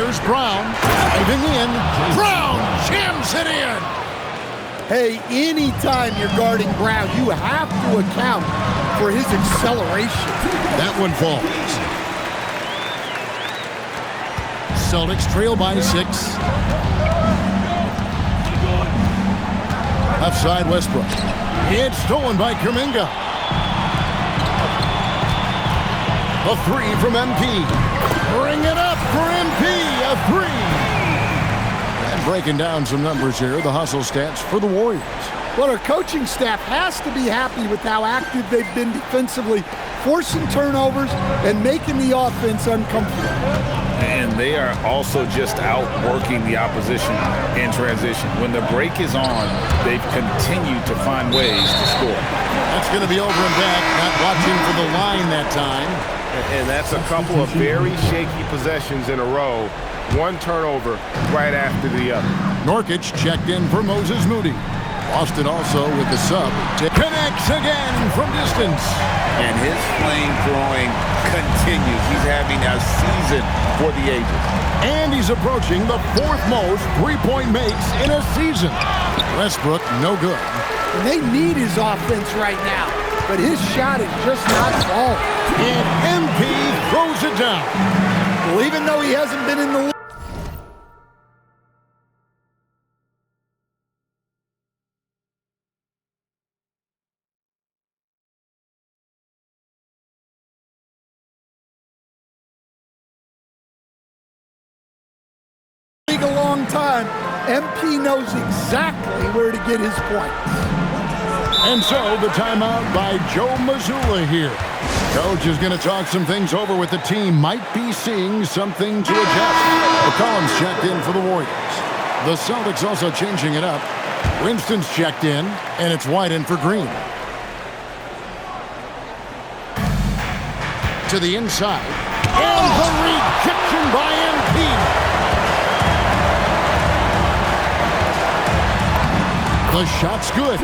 Here's Brown. Diving in. Brown jams it in. Hey, anytime you're guarding Brown, you have to account for his acceleration. That one falls. Celtics trail by 6. Left side, Westbrook. It's stolen by Kuminga. A 3 from MP. Bring it up for MP. A 3. And breaking down some numbers here, the hustle stats for the Warriors. Well, our coaching staff has to be happy with how active they've been defensively, forcing turnovers and making the offense uncomfortable. And they are also just outworking the opposition in transition. When the break is on, they've continued to find ways to score. That's going to be over and back, not watching for the line that time. And that's a couple of very shaky possessions in a row. One turnover right after the other. Nurkic checked in for Moses Moody. Boston also with the sub. Connects again from distance. And his flame throwing continues. He's having a season for the ages. And he's approaching the 4th most three-point makes in a season. Westbrook, no good. And they need his offense right now, but his shot is just not falling. And MP throws it down. Well, even though he hasn't been in the league a long time, MP knows exactly where to get his points. And so the timeout by Joe Mazzulla here. Coach is going to talk some things over with the team. Might be seeing something to adjust. McCollum's checked in for the Warriors. The Celtics also changing it up. Winston's checked in, and it's White in for Green. To the inside. And the rejection by MP. The shot's good.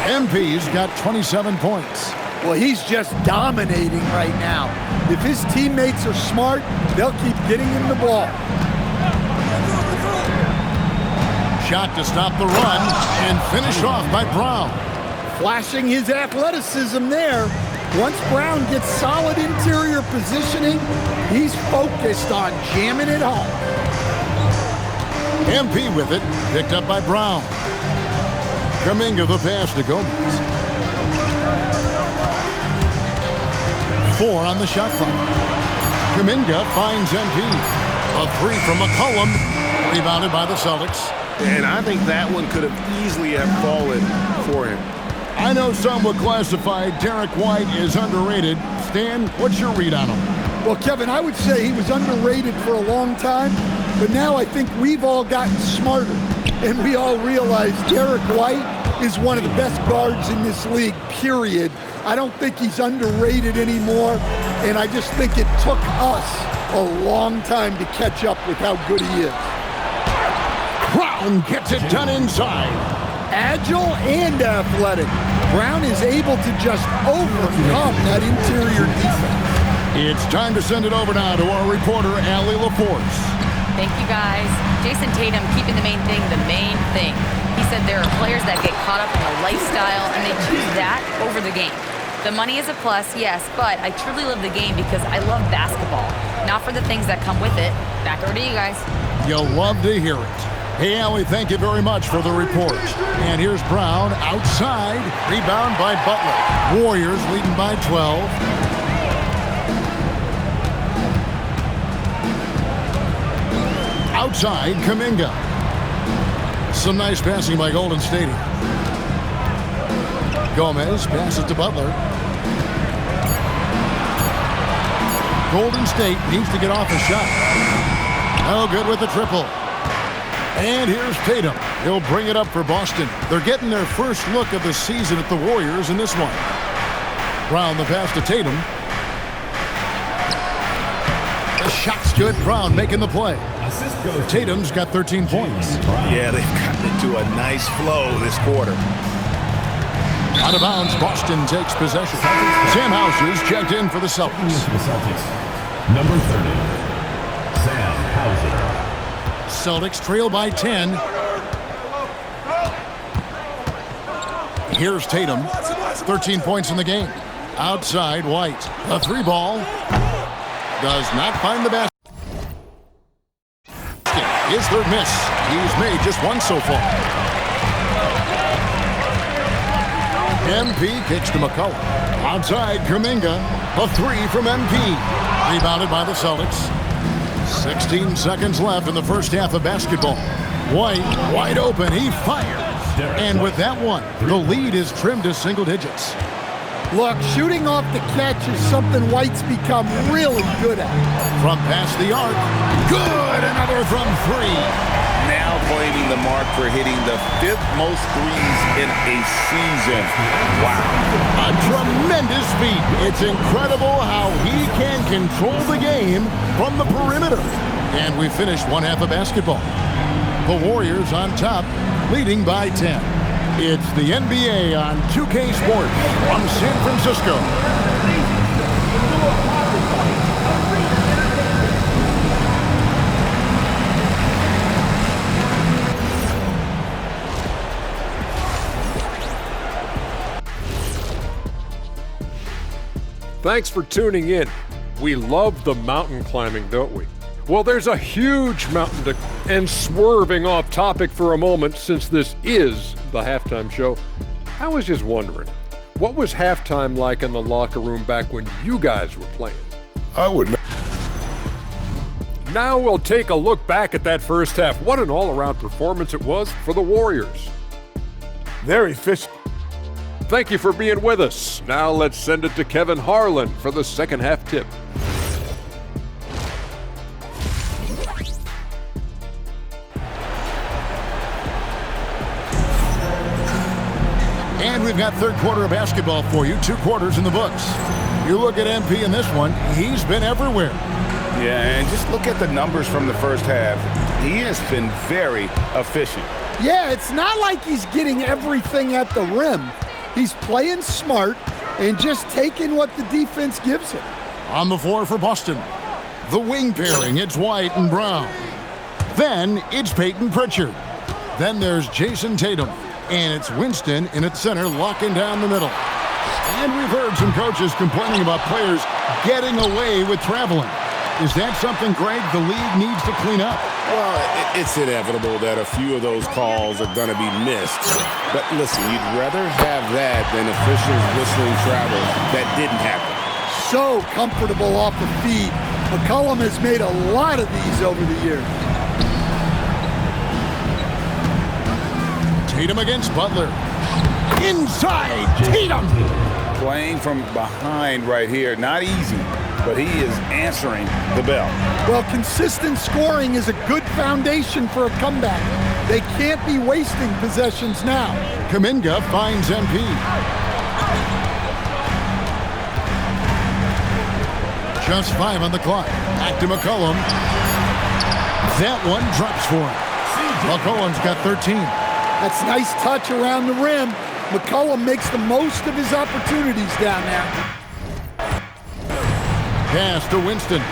MP's got 27 points. Well, he's just dominating right now. If his teammates are smart, they'll keep getting him the ball. Shot to stop the run and finished off by Brown. Flashing his athleticism there. Once Brown gets solid interior positioning, he's focused on jamming it home. MP with it, picked up by Brown. Kuminga the pass to Gomez. 4 on the shot clock. Kuminga finds MP. A 3 from McCollum, rebounded by the Celtics. And I think that one could have easily have fallen for him. I know some would classify Derek White as underrated. Stan, what's your read on him? Well, Kevin, I would say he was underrated for a long time, but now I think we've all gotten smarter, and we all realize Derek White is one of the best guards in this league, period. I don't think he's underrated anymore, and I just think it took us a long time to catch up with how good he is. Brown gets it done inside. Agile and athletic. Brown is able to just overcome that interior defense. It's time to send it over now to our reporter, Allie LaForce. Thank you, guys. Jason Tatum keeping the main thing the main thing. He said there are players that get caught up in the lifestyle, and they choose that over the game. The money is a plus, yes, but I truly love the game because I love basketball, not for the things that come with it. Back over to you guys. You'll love to hear it. Hey, Allie, thank you very much for the report. And here's Brown outside. Rebound by Butler. Warriors leading by 12. Outside, Kuminga. Some nice passing by Golden State. Gomez passes to Butler. Golden State needs to get off a shot. No good with the triple. And here's Tatum. He'll bring it up for Boston. They're getting their first look of the season at the Warriors in this one. Brown the pass to Tatum. The shot's good. Brown making the play. Tatum's got 13 points. Yeah, they've gotten into a nice flow this quarter. Out of bounds, Boston takes possession. Sam Hauser's checked in for the Celtics. Number 30, Sam Hauser. Celtics trail by 10. Here's Tatum. 13 points in the game. Outside, White. A three ball. Does not find the basket. His third miss. He's made just one so far. MP kicks to McCullough. Outside, Kuminga. A three from MP. Rebounded by the Celtics. 16 seconds left in the first half of basketball. White, wide open. He fires. And with that one, the lead is trimmed to single digits. Look, shooting off the catch is something White's become really good at. From past the arc. Good! Another from three. Now claiming the mark for hitting the 5th most threes in a season. Wow. A tremendous feat. It's incredible how he can control the game from the perimeter. And we finished one half of basketball. The Warriors on top, leading by 10. It's the NBA on 2K Sports from San Francisco. Thanks for tuning in. We love the mountain climbing, don't we? Well, there's a huge mountain and swerving off topic for a moment, since this is the halftime show, I was just wondering, what was halftime like in the locker room back when you guys were playing? I would not. Now we'll take a look back at that first half. What an all-around performance it was for the Warriors. Very efficient. Thank you for being with us. Now let's send it to Kevin Harlan for the second half tip. And we've got third quarter of basketball for you. 2 quarters in the books. You look at MP in this one, he's been everywhere. Yeah, and just look at the numbers from the first half. He has been very efficient. Yeah, it's not like he's getting everything at the rim. He's playing smart and just taking what the defense gives him. On the floor for Boston, the wing pairing, it's White and Brown. Then it's Peyton Pritchard. Then there's Jason Tatum. And it's Winston in its center, locking down the middle. And we've heard some coaches complaining about players getting away with traveling. Is that something, Greg, the league needs to clean up? Well, it's inevitable that a few of those calls are going to be missed. But listen, you'd rather have that than officials whistling travel that didn't happen. So comfortable off the feed. McCollum has made a lot of these over the years. Tatum against Butler. Inside, Tatum! Playing from behind right here, not easy, but he is answering the bell. Well, consistent scoring is a good foundation for a comeback. They can't be wasting possessions now. Kuminga finds MP. Just 5 on the clock. Back to McCollum. That one drops for him. McCollum's got 13. That's nice touch around the rim. McCollum makes the most of his opportunities down there. Pass to Winston.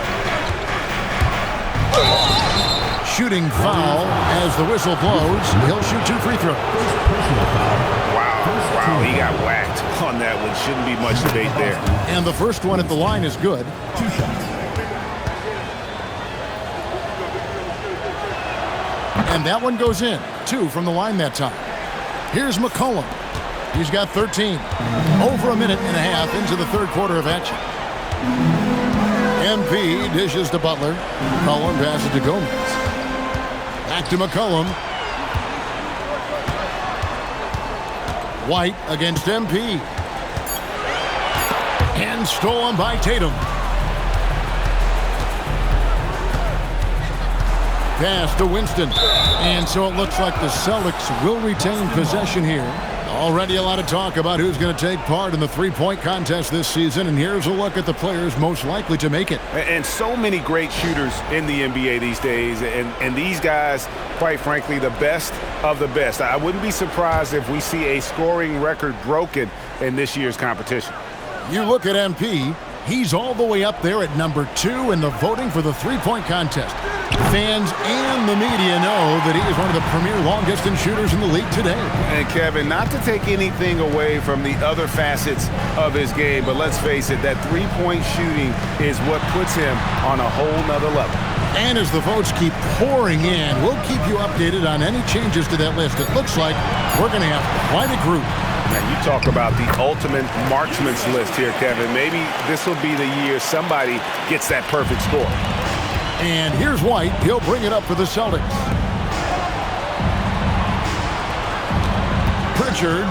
Shooting foul as the whistle blows. He'll shoot 2 free throws. Wow, he got whacked on that one. Shouldn't be much debate there. And the first one at the line is good. 2 shots. And that one goes in. 2 from the line that time. Here's McCollum. He's got 13. Over a minute and a half into the third quarter of action. MP dishes to Butler. McCollum passes to Gomez. Back to McCollum. White against MP. And stolen by Tatum. Pass to Winston. And so it looks like the Celtics will retain possession here. Already a lot of talk about who's going to take part in the three-point contest this season, and here's a look at the players most likely to make it. And so many great shooters in the NBA these days, and these guys, quite frankly, the best of the best. I wouldn't be surprised if we see a scoring record broken in this year's competition. You look at MP, He's all the way up there at number 2 in the voting for the three-point contest. Fans and the media know that he is one of the premier long-distance shooters in the league today. And Kevin, not to take anything away from the other facets of his game, but let's face it, that three-point shooting is what puts him on a whole nother level. And as the votes keep pouring in, we'll keep you updated on any changes to that list. It looks like we're going to have quite a group. Now, you talk about the ultimate marksman's list here, Kevin. Maybe this will be the year somebody gets that perfect score. And here's White. He'll bring it up for the Celtics. Pritchard.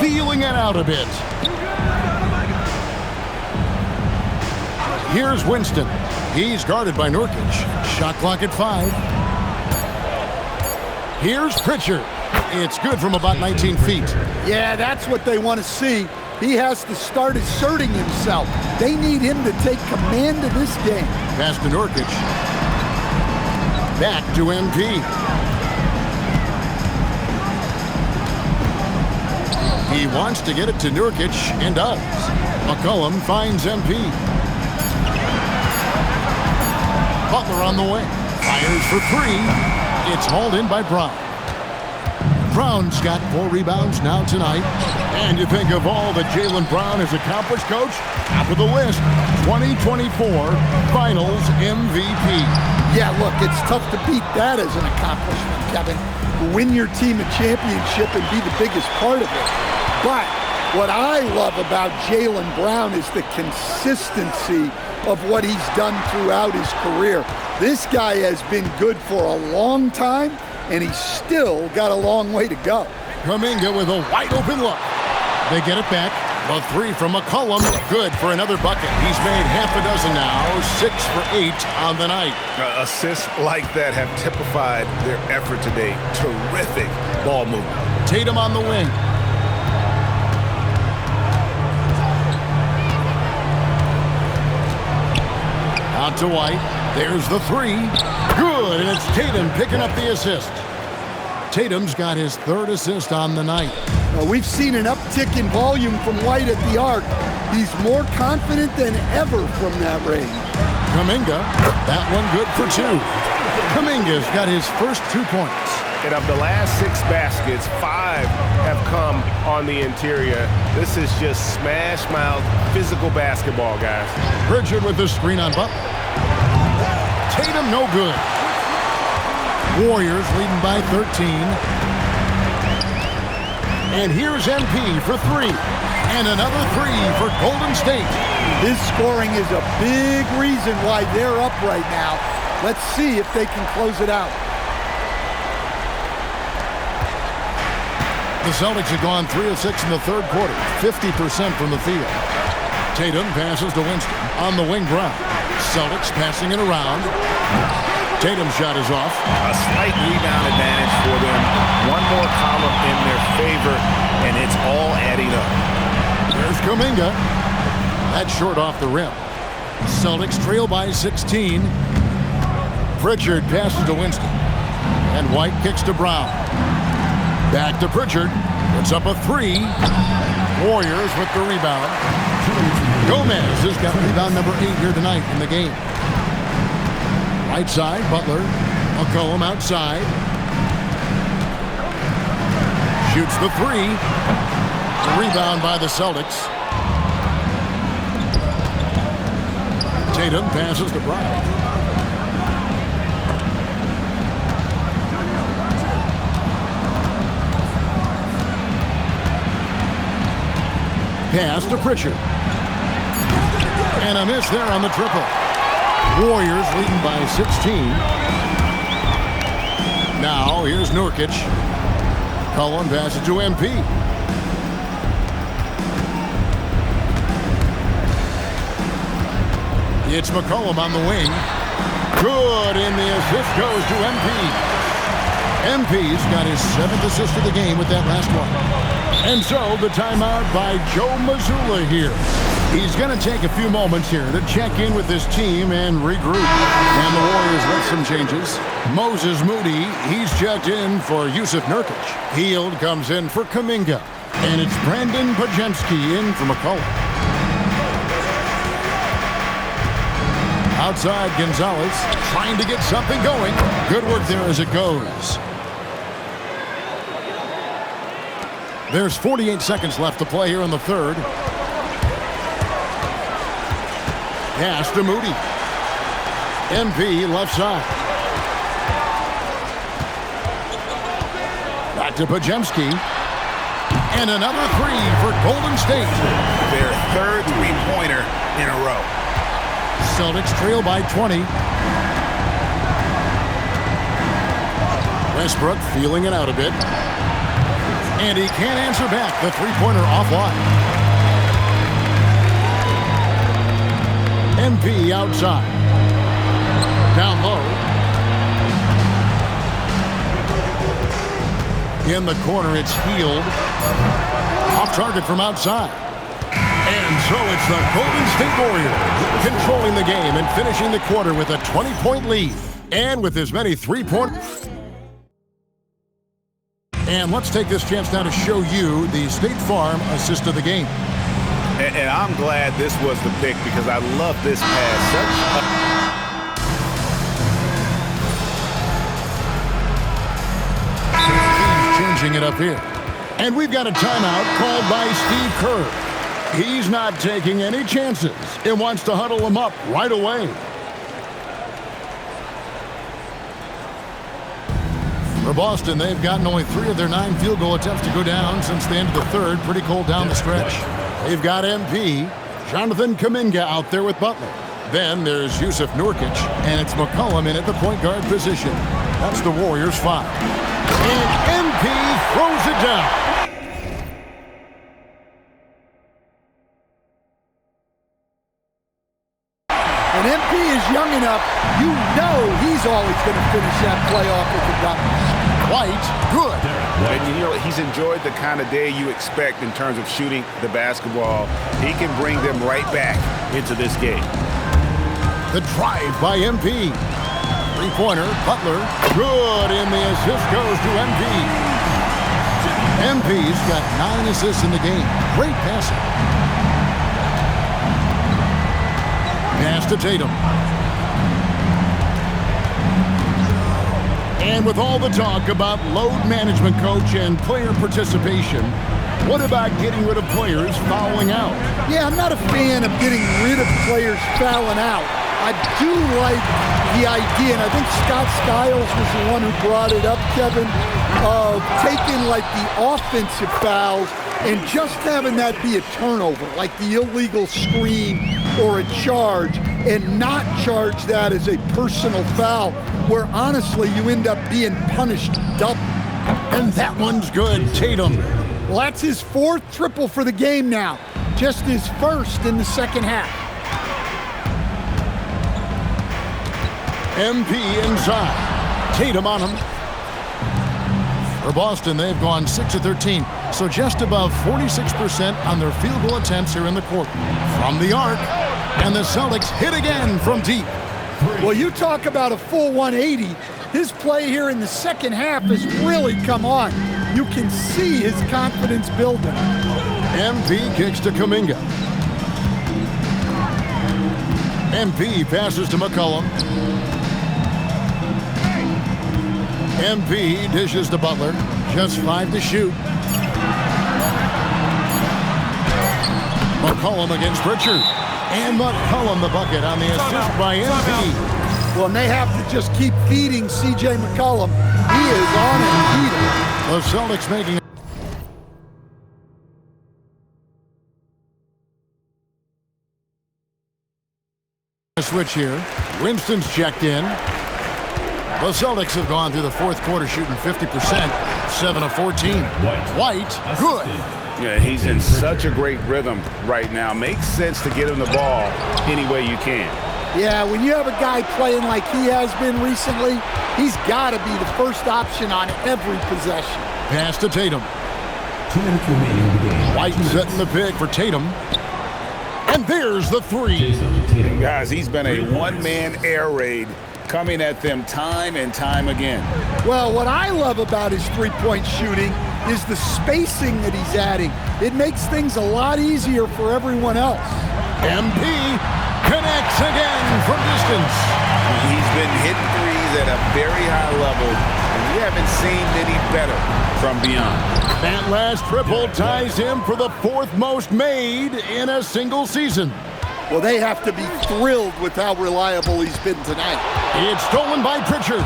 Feeling it out a bit. Here's Winston. He's guarded by Nurkic. Shot clock at 5. Here's Pritchard. It's good from about 19 feet. Yeah, that's what they want to see. He has to start asserting himself. They need him to take command of this game. Pass to Nurkic. Back to MP. He wants to get it to Nurkic and does. McCollum finds MP. Butler on the way. Fires for 3. It's hauled in by Brown. Brown's got 4 rebounds now tonight. And you think of all that Jaylen Brown has accomplished, Coach? Top of the list, 2024 Finals MVP. Yeah, look, it's tough to beat that as an accomplishment, Kevin. Win your team a championship and be the biggest part of it. But what I love about Jaylen Brown is the consistency of what he's done throughout his career. This guy has been good for a long time, and he's still got a long way to go. Kuminga with a wide open look. They get it back. The 3 from McCollum. Good for another bucket. He's made half a dozen now. 6 for 8 on the night. Assists like that have typified their effort today. Terrific ball movement. Tatum on the wing. Out to White. There's the 3. Good, and it's Tatum picking up the assist. Tatum's got his 3rd assist on the night. We've seen an uptick in volume from White at the arc. He's more confident than ever from that range. Kuminga, that one good for 2. Kuminga's got his first 2 points. And of the last 6 baskets, 5 have come on the interior. This is just smash mouth physical basketball, guys. Pritchard with the screen on Butler. Tatum no good. Warriors leading by 13. And here's MP for 3. And another 3 for Golden State. His scoring is a big reason why they're up right now. Let's see if they can close it out. The Celtics have gone 3 of 6 in the 3rd quarter, 50% from the field. Tatum passes to Winston. On the wing, Brown. Celtics passing it around. Tatum's shot is off. A slight rebound advantage for them. One more column in their favor, and it's all adding up. There's Kuminga. That's short off the rim. Celtics trail by 16. Pritchard passes to Winston. And White kicks to Brown. Back to Pritchard. Puts up a 3. Warriors with the rebound. Gomez has got rebound number 8 here tonight in the game. Right side, Butler. McCollum outside. Shoots the 3. The rebound by the Celtics. Tatum passes to Brown. Pass to Pritchard. And a miss there on the triple. Warriors leading by 16. Now here's Nurkic. Cullen passes to MP. It's McCollum on the wing. Good, and the assist goes to MP. MP's got his 7th assist of the game with that last one. And so the timeout by Joe Mazzulla here. He's going to take a few moments here to check in with his team and regroup. And the Warriors with some changes. Moses Moody, he's checked in for Yusuf Nurkic. Hield comes in for Kuminga. And it's Brandon Podziemski in for McCollum. Outside, Gonzalez trying to get something going. Good work there as it goes. There's 48 seconds left to play here in the 3rd. Pass to Moody. MP left side. Back to Podziemski. And another 3 for Golden State. Their 3rd three-pointer in a row. Celtics trail by 20. Westbrook feeling it out a bit. And he can't answer back. The three-pointer offline. MP outside. Down low. In the corner, it's Healed. Off target from outside. And so it's the Golden State Warriors controlling the game and finishing the quarter with a 20-point lead. And with as many three-point... And let's take this chance now to show you the State Farm assist of the game. And I'm glad this was the pick because I love this He's pass. changing it up here. And we've got a timeout called by Steve Kerr. He's not taking any chances and wants to huddle them up right away. For Boston, they've gotten only 3 of their 9 field goal attempts to go down since the end of the third. Pretty cold down the stretch. They've got MP, Jonathan Kuminga out there with Butler. Then there's Yusuf Nurkic, and it's McCollum in at the point guard position. That's the Warriors' 5. And MP throws it down. And MP is young enough, you know he's always going to finish that playoff with the Bucks. White, good. And you know, he's enjoyed the kind of day you expect in terms of shooting the basketball. He can bring them right back into this game. The drive by MP. Three-pointer, Butler, good, and the assist goes to MP. MP's got 9 assists in the game. Great passing. Pass to Tatum. And with all the talk about load management, coach, and player participation, what about getting rid of players fouling out? Yeah, I'm not a fan of getting rid of players fouling out. I do like the idea, and I think Scott Skiles was the one who brought it up, Kevin, of taking like the offensive fouls and just having that be a turnover, like the illegal screen or a charge, and not charge that as a personal foul, where honestly you end up being punished double. And that one's good, Tatum. Well, that's his 4th triple for the game now, just his 1st in the second half. MP inside. Tatum on him. For Boston, they've gone 6 of 13, so just above 46% on their field goal attempts here in the quarter. From the arc, and the Celtics hit again from deep. Well, you talk about a full 180. His play here in the second half has really come on. You can see his confidence building. MP kicks to Kuminga. MP passes to McCollum. MP dishes to Butler. Just 5 to shoot. McCollum against Pritchard. And McCollum the bucket on the assist by MP. Well, and they have to just keep feeding C.J. McCollum. He is on and eating. The Celtics making a switch here. Winston's checked in. The Celtics have gone through the 4th quarter shooting 50%, 7 of 14. White, good. Yeah, he's in such a great rhythm right now. Makes sense to get him the ball any way you can. Yeah, when you have a guy playing like he has been recently, he's got to be the first option on every possession. Pass to Tatum. 2 minutes remaining in the game. White setting the pick for Tatum. And there's the 3. Guys, he's been a one-man air raid coming at them time and time again. Well, what I love about his three-point shooting is the spacing that he's adding. It makes things a lot easier for everyone else. MP connects again from distance. He's been hitting threes at a very high level, and we haven't seen any better from beyond. That last triple ties him for the 4th most made in a single season. Well, they have to be thrilled with how reliable he's been tonight. It's stolen by Pritchard.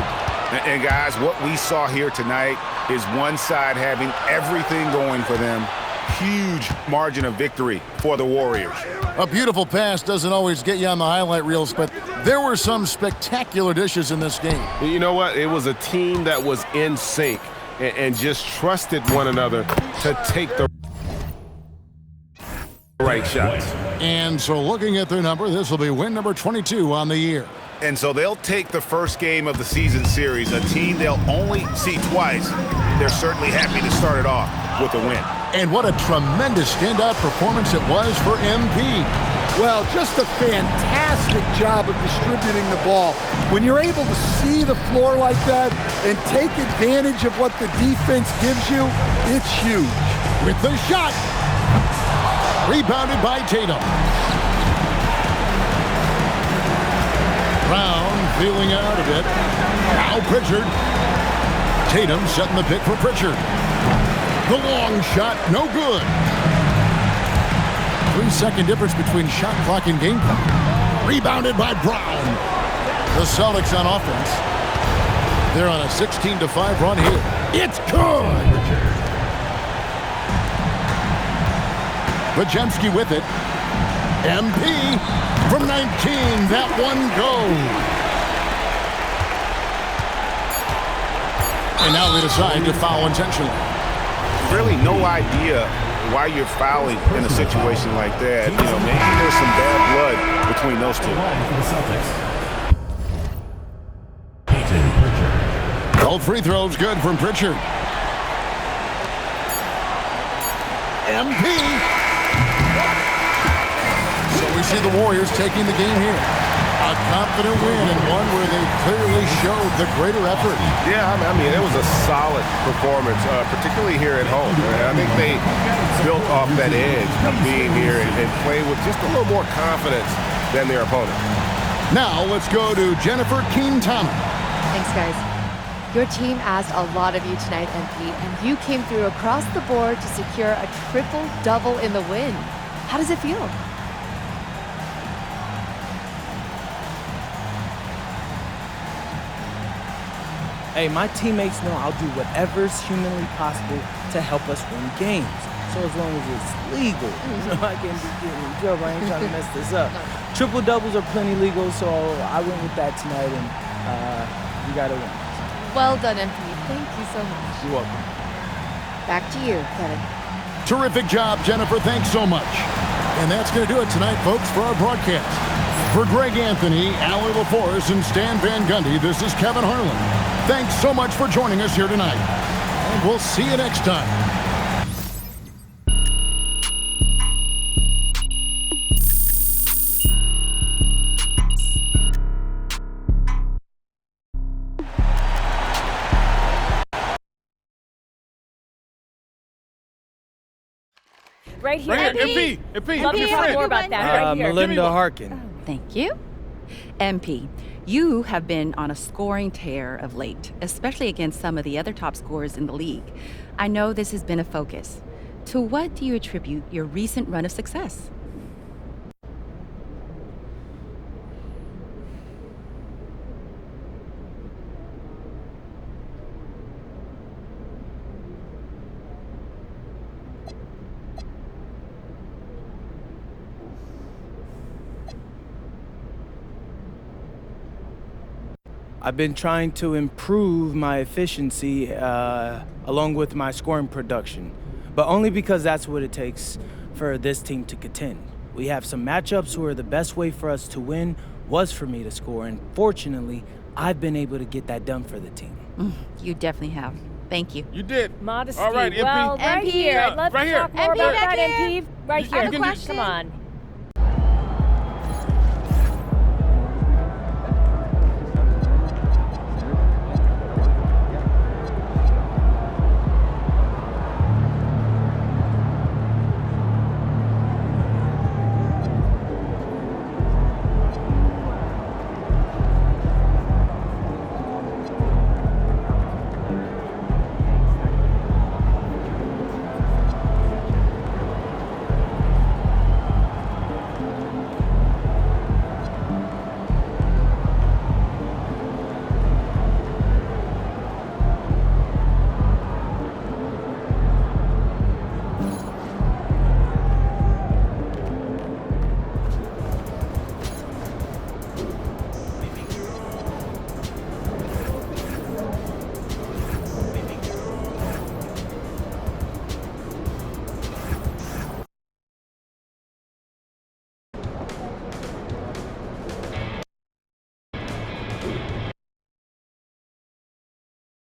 And guys, what we saw here tonight is one side having everything going for them. Huge margin of victory for the Warriors. A beautiful pass doesn't always get you on the highlight reels, but there were some spectacular dishes in this game. You know what? It was a team that was in sync and just trusted one another to take the right shots. And so looking at their number, this will be win number 22 on the year. And so they'll take the first game of the season series, a team they'll only see twice. They're certainly happy to start it off with a win. And what a tremendous standout performance it was for MP. Well, just a fantastic job of distributing the ball. When you're able to see the floor like that and take advantage of what the defense gives you, it's huge. With the shot. Rebounded by Tatum. Brown feeling out a bit. Now Pritchard. Tatum setting the pick for Pritchard. The long shot, no good. 3-second difference between shot clock and game clock. Rebounded by Brown. The Celtics on offense. They're on a 16-5 run here. It's good. Podziemski with it. MP from 19. That one goes. And now they decide to foul intentionally. Really no idea why you're fouling in a situation like that. You know, maybe there's some bad blood between those two. Both free throws good from Pritchard. MP. So we see the Warriors taking the game here. A confident win and one where they clearly showed the greater effort. Yeah, I mean, it was a solid performance, particularly here at home. I think they built off that edge of being here and played with just a little more confidence than their opponent. Now let's go to Jennifer Keene-Thomas. Thanks, guys. Your team asked a lot of you tonight, MP, and you came through across the board to secure a triple-double in the win. How does it feel? Hey, my teammates know I'll do whatever's humanly possible to help us win games. So as long as it's legal, I can't be getting in trouble. I ain't trying to mess this up. Triple doubles are plenty legal, so I went with that tonight, and you got to win. Well done, MP. Thank you so much. You're welcome. Back to you, Kevin. Terrific job, Jennifer. Thanks so much. And that's going to do it tonight, folks, for our broadcast. For Greg Anthony, Allie LaForce, and Stan Van Gundy, this is Kevin Harlan. Thanks so much for joining us here tonight. And we'll see you next time. Right here. MP. Love to talk more about that. Right here. Melinda Harkin. Thank you. MP, you have been on a scoring tear of late, especially against some of the other top scorers in the league. I know this has been a focus. To what do you attribute your recent run of success? I've been trying to improve my efficiency along with my scoring production, but only because that's what it takes for this team to contend. We have some matchups where the best way for us to win was for me to score, and fortunately, I've been able to get that done for the team. You definitely have. Thank you. You did. Modesty. All right, MP. Well, right MP. here. I'd love Right to here. talk more MP, about back that, here. MP. Right I have here. a question. Come on.